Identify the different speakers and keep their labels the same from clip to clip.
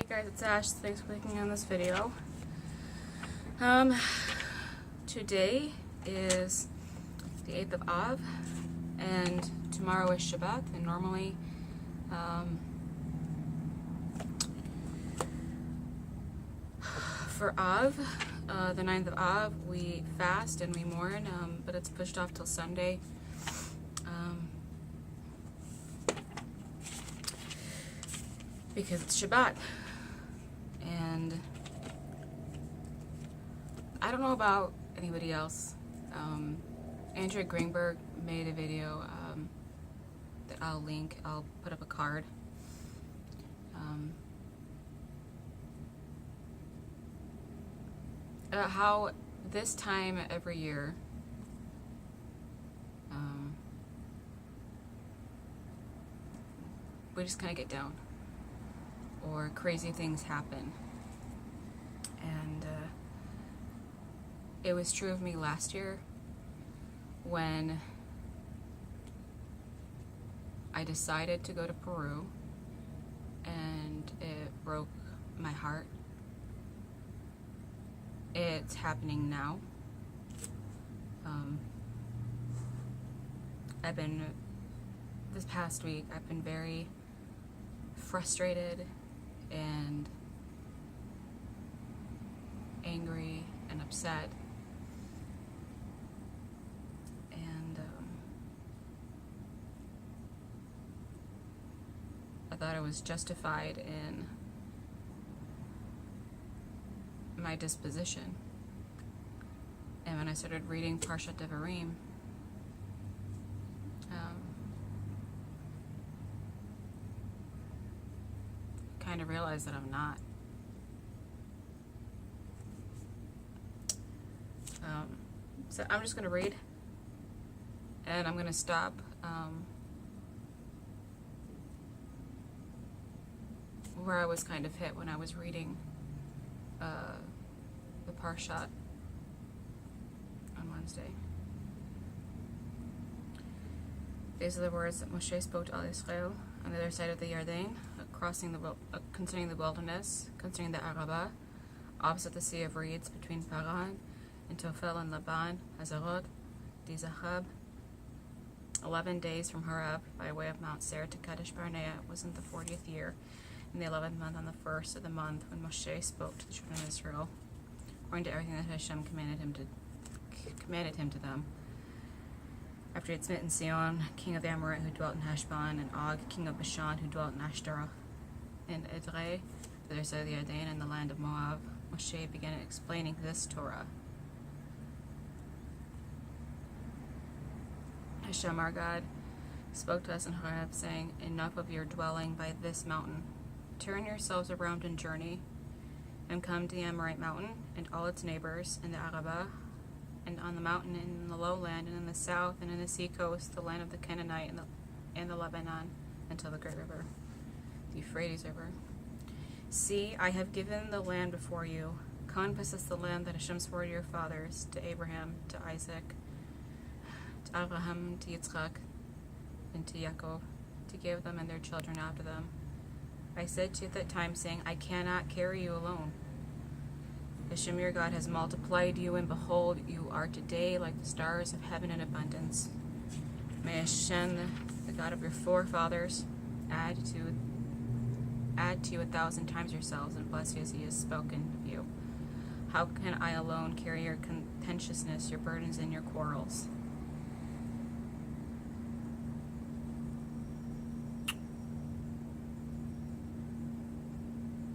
Speaker 1: guys, it's Ash. Thanks for clicking on this video. Today is the 8th of Av, and tomorrow is Shabbat, and normally for Av, the 9th of Av, we fast and we mourn, but it's pushed off till Sunday. Because it's Shabbat. And I don't know about anybody else. Andrea Greenberg made a video that I'll link. I'll put up a card. How this time every year we just kind of get down, or crazy things happen. And it was true of me last year when I decided to go to Peru, and it broke my heart. It's happening now. This past week, I've been very frustrated and angry and upset, and I thought I was justified in my disposition. And when I started reading Parshat Devarim, kind of realized that I'm not. So I'm just going to read, and I'm going to stop where I was kind of hit when I was reading the Parshat on Wednesday. These are the words that Moshe spoke to Al Yisrael on the other side of the Yarden, concerning the wilderness, concerning the Arabah, opposite the Sea of Reeds, between Paran and Tophel and Laban, Hazarot, Dizahab. 11 days from Horeb by way of Mount Seir to Kadesh Barnea was in the 40th year, in the 11th month, on the first of the month, when Moshe spoke to the children of Israel, according to everything that Hashem commanded him to them. After he had smitten Sihon, king of the Amorite, who dwelt in Heshbon, and Og, king of Bashan, who dwelt in Ashtaroth, and Edrei, the other side of the Yarden, in the land of Moab, Moshe began explaining this Torah. Hashem, our God, spoke to us in Horeb, saying, "Enough of your dwelling by this mountain. Turn yourselves around and journey, and come to the Amorite mountain, and all its neighbors, and the Arabah, and on the mountain, and in the lowland, and in the south, and in the sea coast, the land of the Canaanite, and the Lebanon, until the great river, the Euphrates River. See, I have given the land before you. Come possess the land that Hashem swore to your fathers, to Abraham, to Isaac, to Abraham, to Yitzchak, and to Yaakov, to give them and their children after them. I said to you at that time, saying, I cannot carry you alone. Hashem your God has multiplied you, and behold, you are today like the stars of heaven in abundance. May Hashem, the God of your forefathers, add to you 1,000 times yourselves, and bless you as he has spoken of you. How can I alone carry your contentiousness, your burdens, and your quarrels?"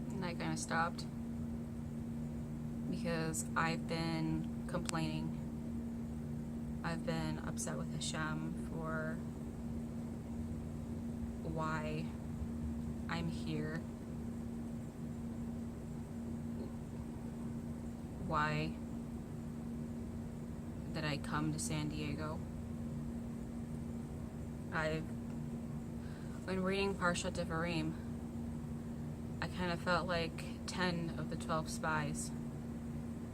Speaker 1: And I kind of stopped, because I've been complaining. I've been upset with Hashem for why I'm here. Why did I come to San Diego? When reading Parshat Devarim, I kind of felt like 10 of the 12 spies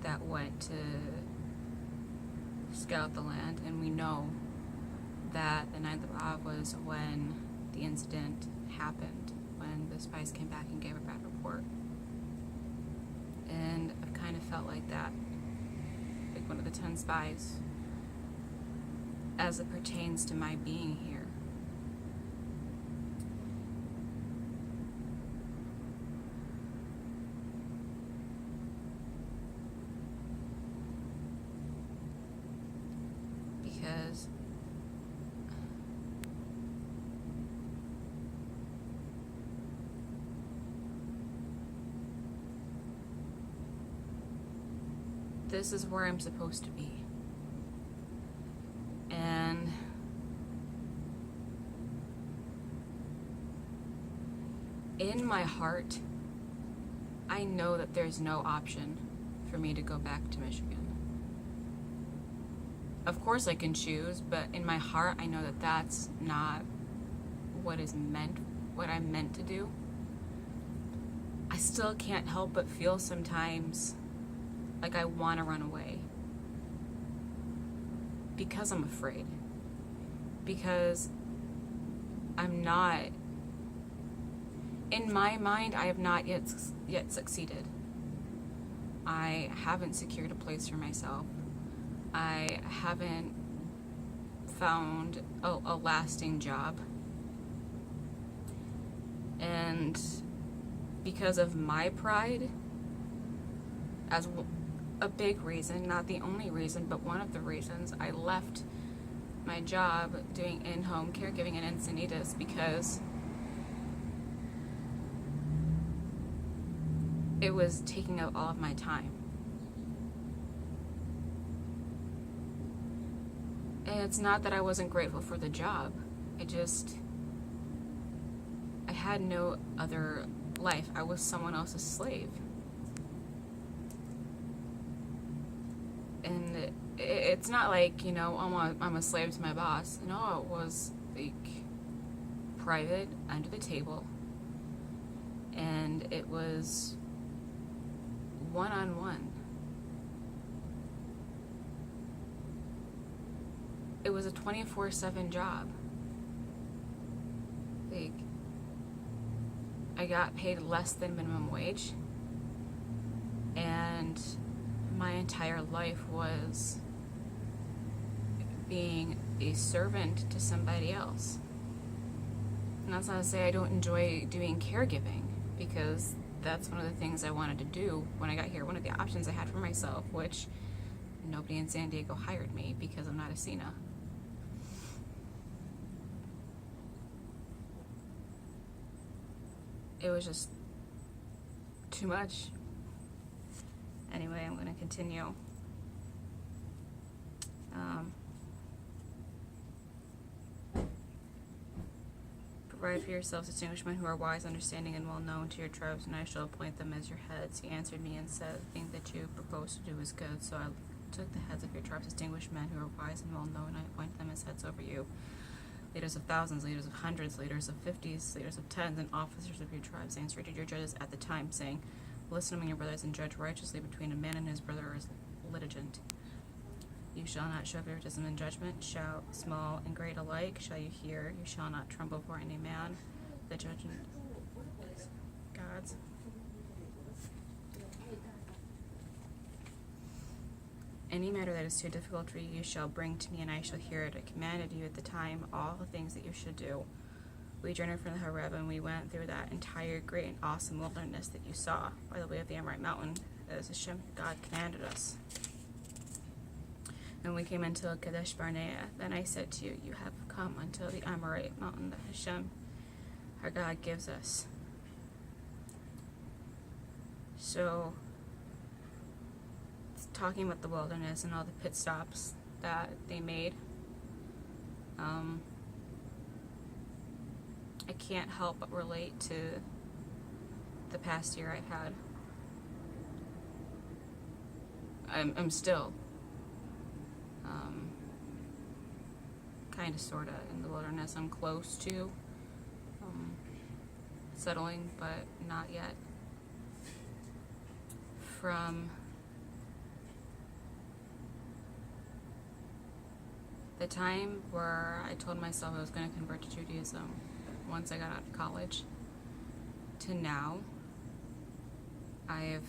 Speaker 1: that went to scout the land, and we know that the 9th of Av was when the incident happened, when the spies came back and gave a bad report. felt like that, like one of the 10 spies, as it pertains to my being here. Because this is where I'm supposed to be. And in my heart, I know that there's no option for me to go back to Michigan. Of course I can choose, but in my heart I know that that's not what I'm meant to do. I still can't help but feel sometimes like I want to run away. Because I'm afraid. Because I'm not, in my mind, I have not yet succeeded. I haven't secured a place for myself. I haven't found a lasting job. And because of my pride, as a big reason, not the only reason, but one of the reasons, I left my job doing in-home caregiving in Encinitas because it was taking up all of my time. And it's not that I wasn't grateful for the job. I had no other life. I was someone else's slave. And it's not like, I'm a slave to my boss. No, it was like private, under the table. And it was one-on-one. It was a 24/7 job. Like, I got paid less than minimum wage, and my entire life was being a servant to somebody else. And that's not to say I don't enjoy doing caregiving, because that's one of the things I wanted to do when I got here. One of the options I had for myself, which nobody in San Diego hired me because I'm not a CNA. It was just too much. Anyway, I'm going to continue. Provide for yourselves distinguished men who are wise, understanding, and well known to your tribes, and I shall appoint them as your heads. He answered me and said, the thing that you propose to do is good. So I took the heads of your tribes, distinguished men who are wise and well known, and I appointed them as heads over you. Leaders of thousands, leaders of hundreds, leaders of 50s, leaders of 10s, and officers of your tribes. I instructed your judges at the time, saying, listen among your brothers and judge righteously between a man and his brother is litigant. You shall not show favoritism in judgment. Shall small and great alike shall you hear. You shall not tremble before any man. The judgment is God's. Any matter that is too difficult for you, you shall bring to me, and I shall hear it. I commanded you at the time all the things that you should do. We journeyed from the Erev, and we went through that entire great and awesome wilderness that you saw by the way of the Amorite mountain, as Hashem, God, commanded us. And we came into Kadesh Barnea. Then I said to you, you have come until the Amorite mountain that Hashem, our God, gives us. So, talking about the wilderness and all the pit stops that they made, I can't help but relate to the past year I've had. I'm still kind of, sort of in the wilderness. I'm close to settling, but not yet. From the time where I told myself I was going to convert to Judaism once I got out of college to now, I've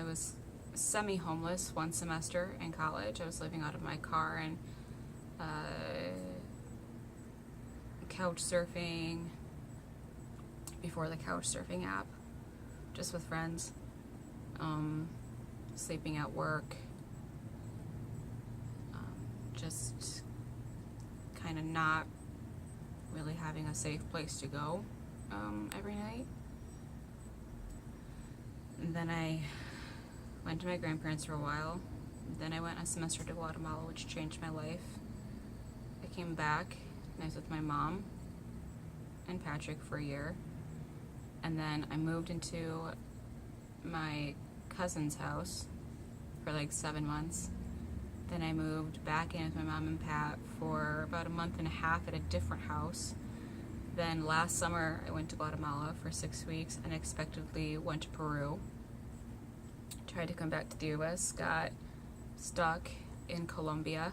Speaker 1: I was semi-homeless one semester in college. I was living out of my car and couch surfing before the couch surfing app, just with friends, sleeping at work, just kind of not really having a safe place to go every night. And then I went to my grandparents for a while. Then I went a semester to Guatemala, which changed my life. I came back and I was with my mom and Patrick for a year. And then I moved into my cousin's house for like 7 months. Then I moved back in with my mom and Pat for about a month and a half at a different house. Then last summer I went to Guatemala for 6 weeks, unexpectedly went to Peru. Tried to come back to the US, got stuck in Colombia,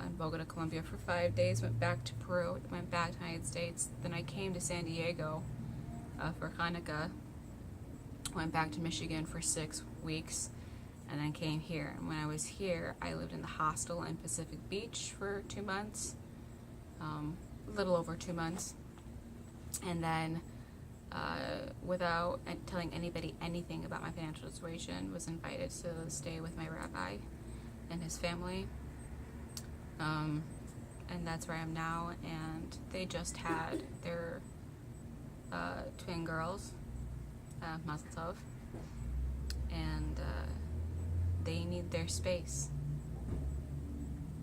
Speaker 1: in Bogota, Colombia for 5 days, went back to Peru, went back to the United States. Then I came to San Diego for Hanukkah, went back to Michigan for 6 weeks, and then came here. And when I was here, I lived in the hostel in Pacific Beach for 2 months, a little over 2 months. And then without telling anybody anything about my financial situation, was invited to stay with my rabbi and his family. And that's where I am now. And they just had their twin girls, Mazel Tov. And they need their space.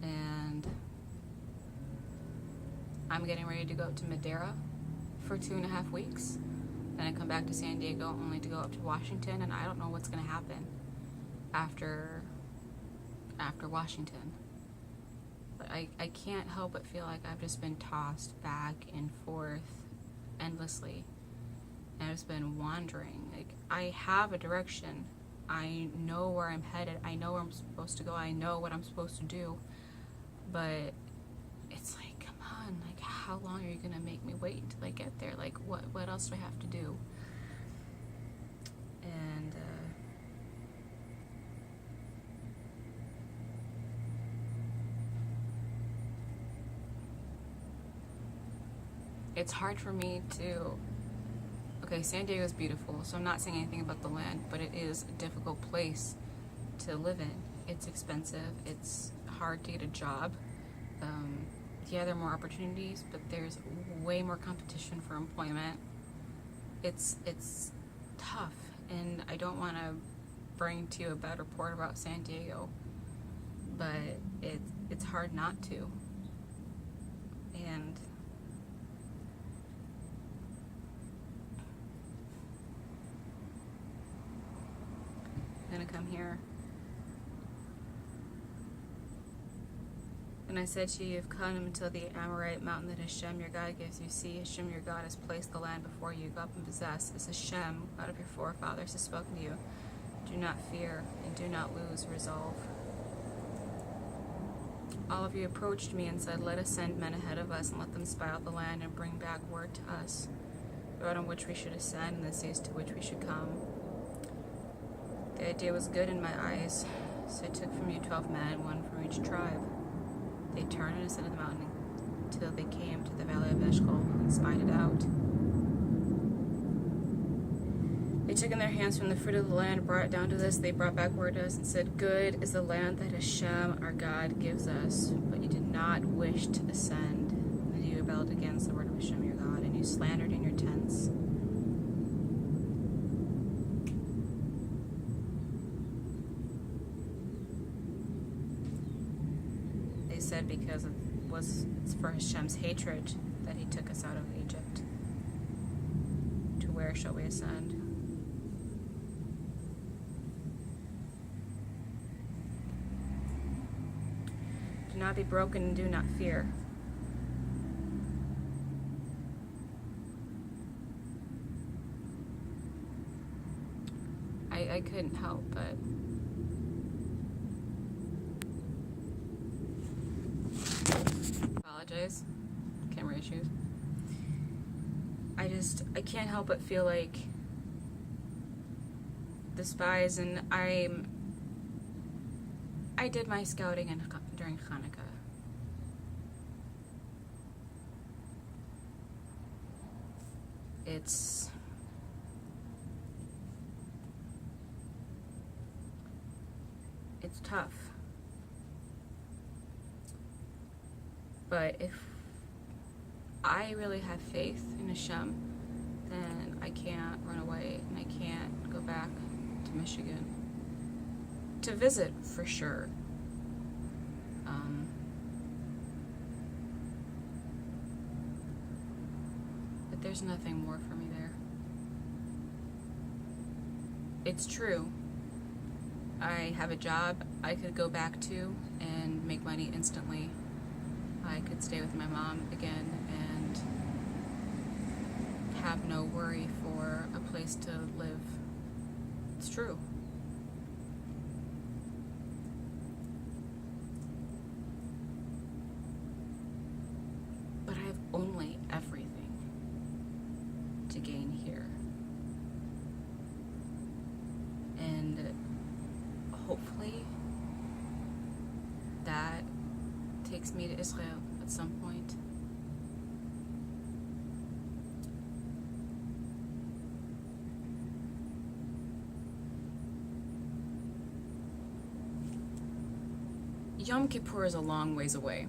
Speaker 1: And I'm getting ready to go to Madeira for 2.5 weeks. Then I come back to San Diego only to go up to Washington, and I don't know what's going to happen after Washington. But I can't help but feel like I've just been tossed back and forth endlessly. And I've just been wandering. Like, I have a direction. I know where I'm headed. I know where I'm supposed to go. I know what I'm supposed to do. But it's like, come on, like, how long are you gonna make me wait till I get there? Like, what else do I have to do? And it's hard for me to, okay, San Diego is beautiful, so I'm not saying anything about the land, but it is a difficult place to live in. It's expensive, it's hard to get a job. Yeah, there are more opportunities, but there's way more competition for employment. It's tough, and I don't want to bring to you a bad report about San Diego, but it's hard not to. And I'm gonna come here. And I said to you, you've come until the Amorite mountain that Hashem your God gives you. See, Hashem your God has placed the land before you. Go up and possess. As Hashem, God of your forefathers, has spoken to you. Do not fear and do not lose resolve. All of you approached me and said, let us send men ahead of us and let them spy out the land and bring back word to us, the road on which we should ascend and the seas to which we should come. The idea was good in my eyes, so I took from you 12 men, one from each tribe. They turned and ascended the mountain until they came to the valley of Eshcol and spied it out. They took in their hands from the fruit of the land, brought it down to us. They brought back word to us and said, good is the land that Hashem our God gives us, but you did not wish to ascend, and you rebelled against the word of Hashem your God, and you slandered in your tents. Said because it's for Hashem's hatred that he took us out of Egypt. To where shall we ascend? Do not be broken and do not fear. I couldn't help but apologize. Camera issues. I can't help but feel like despise, and I did my scouting during Hanukkah. It's tough. But if I really have faith in Hashem, then I can't run away and I can't go back to Michigan to visit for sure. But there's nothing more for me there. It's true. I have a job I could go back to and make money instantly. I could stay with my mom again and have no worry for a place to live. It's true. But I have only everything to gain here. And hopefully that takes me to Israel at some point. Yom Kippur is a long ways away.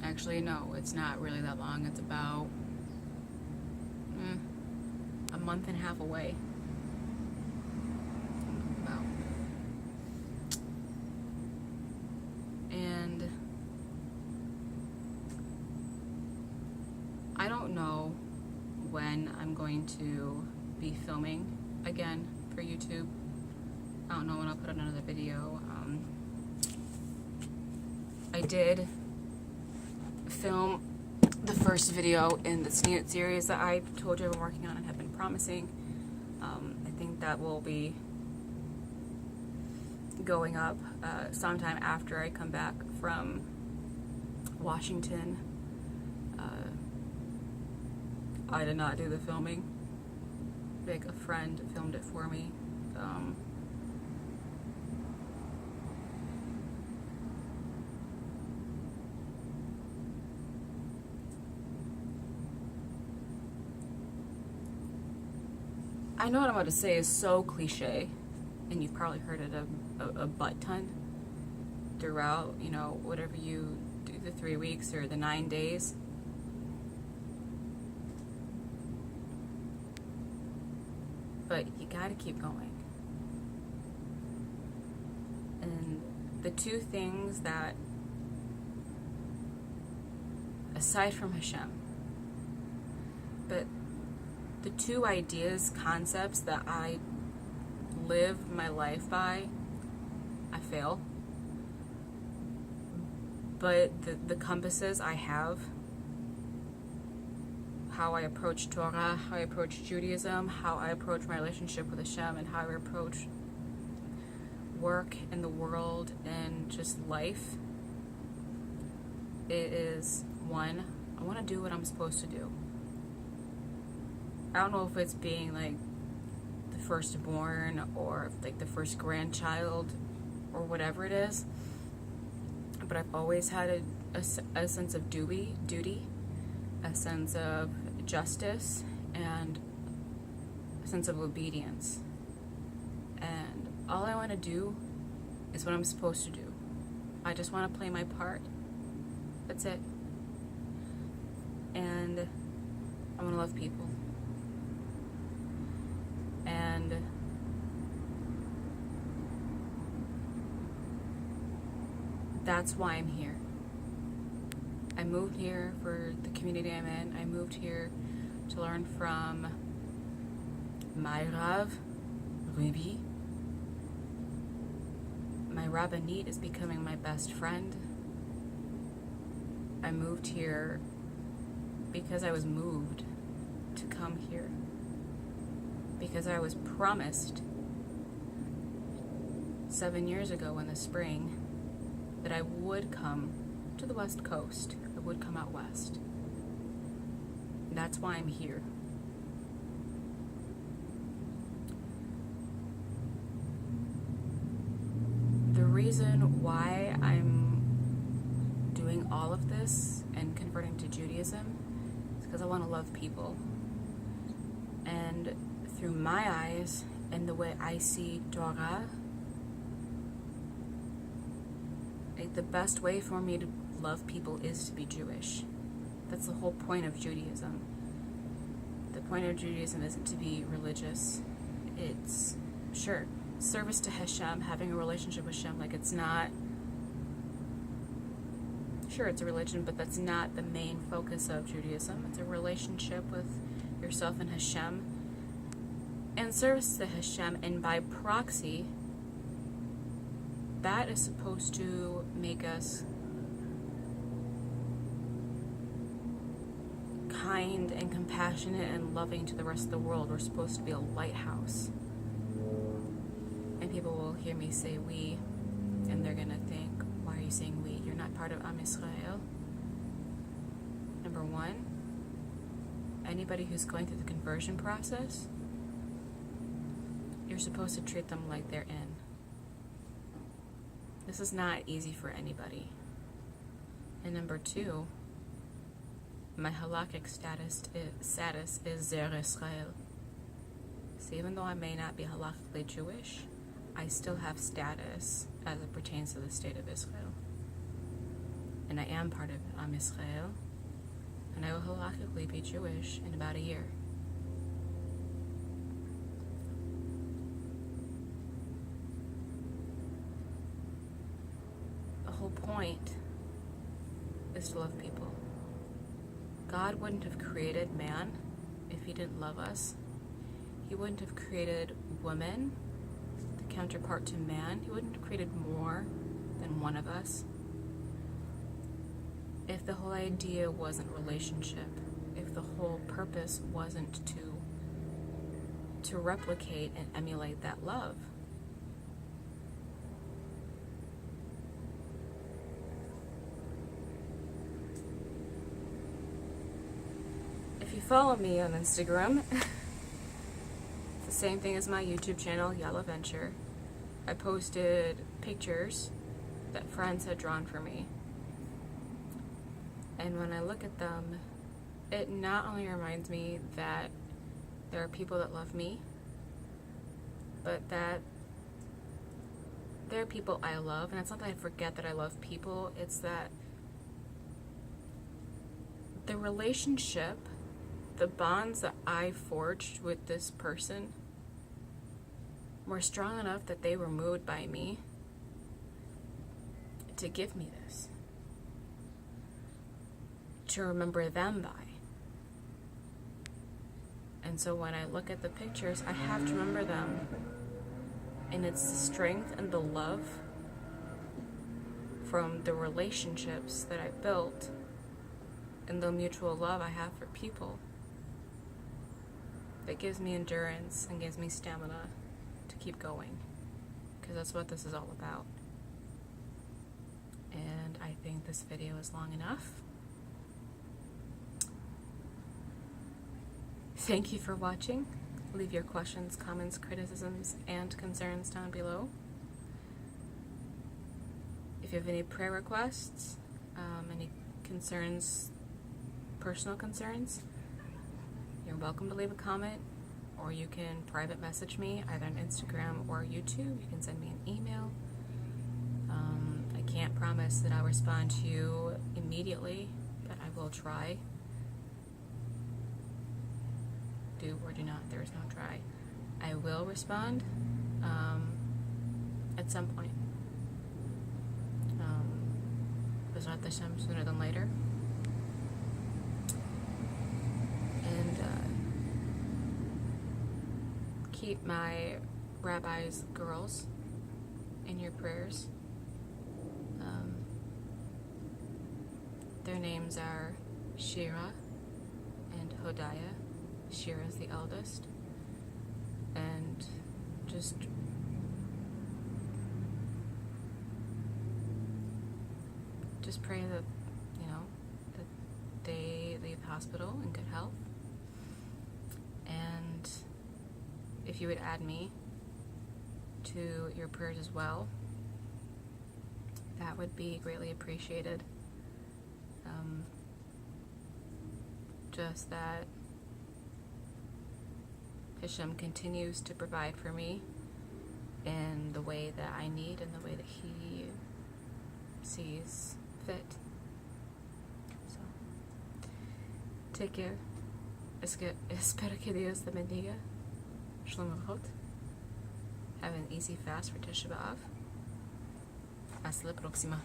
Speaker 1: Actually, no, it's not really that long. It's about a month and a half away. And I don't know when I'm going to be filming again for YouTube. I don't know when I'll put out another video. I did film the first video in the Sneak series that I told you I've been working on and have been promising. I think that will be going up sometime after I come back from Washington. I did not do the filming. Like, a friend filmed it for me. I know what I'm about to say is so cliche, and you've probably heard it a butt ton throughout, you know, whatever you do, the 3 weeks or the 9 days. But you gotta keep going. And the two things that, aside from Hashem, but the two ideas, concepts that I live my life by, I fail. But the compasses I have, how I approach Torah, how I approach Judaism, how I approach my relationship with Hashem, and how I approach work in the world and just life, it is, one, I want to do what I'm supposed to do. I don't know if it's being like the firstborn or like the first grandchild or whatever it is, but I've always had a sense of duty, a sense of justice, and a sense of obedience. And all I want to do is what I'm supposed to do. I just want to play my part. That's it. And I want to love people. And that's why I'm here. I moved here for the community I'm in. I moved here to learn from my Rav, Rabbi. My Rabbanit is becoming my best friend. I moved here because I was moved to come here. Because I was promised 7 years ago in the spring that I would come to the West Coast. I would come out west. And that's why I'm here. reason why I'm doing all of this and converting to Judaism is because I want to love people. And through my eyes and the way I see Torah, like, the best way for me to love people is to be Jewish. That's the whole point of Judaism. The point of Judaism isn't to be religious. It's, sure, service to Hashem, having a relationship with Hashem. Like, it's not, sure, it's a religion, but that's not the main focus of Judaism. It's a relationship with yourself and Hashem, and service to Hashem, and by proxy, that is supposed to make us kind and compassionate and loving to the rest of the world. We're supposed to be a lighthouse. And people will hear me say we, and they're going to think, why are you saying we? You're not part of Am Yisrael. Number one, anybody who's going through the conversion process, you're supposed to treat them like they're in. This is not easy for anybody. And number two, my halakhic status is Zer Israel. So even though I may not be halakhically Jewish, I still have status as it pertains to the state of Israel. And I am part of Am Yisrael, and I will halakhically be Jewish in about a year. The whole point is to love people. God wouldn't have created man if he didn't love us. He wouldn't have created woman, the counterpart to man. He wouldn't have created more than one of us if the whole idea wasn't relationship, if the whole purpose wasn't to replicate and emulate that love. If you follow me on Instagram, it's the same thing as my YouTube channel, Yalla Venture. I posted pictures that friends had drawn for me. And when I look at them, it not only reminds me that there are people that love me, but that there are people I love. And it's not that I forget that I love people, it's that the relationship, the bonds that I forged with this person were strong enough that they were moved by me to give me this, to remember them by. And so when I look at the pictures, I have to remember them. And it's the strength and the love from the relationships that I built and the mutual love I have for people that gives me endurance and gives me stamina to keep going. Because that's what this is all about. And I think this video is long enough. Thank you for watching. Leave your questions, comments, criticisms, and concerns down below. If you have any prayer requests, any concerns, personal concerns, you're welcome to leave a comment, or you can private message me either on Instagram or YouTube. You can send me an email. I can't promise that I'll respond to you immediately, but I will try. Do or do not, there is no try. I will respond at some point. B'ezrat Hashem, sooner than later. And keep my rabbi's girls in your prayers. Their names are Shira and Hodiah. Shira is the eldest. And just pray that, that they leave hospital in good health. And if you would add me to your prayers as well, that would be greatly appreciated. Just that Hashem continues to provide for me in the way that I need and the way that He sees fit. So, take care. Espero que Dios te bendiga. Shalom Aleichem. Have an easy fast for Tisha B'Av. Hasta la próxima.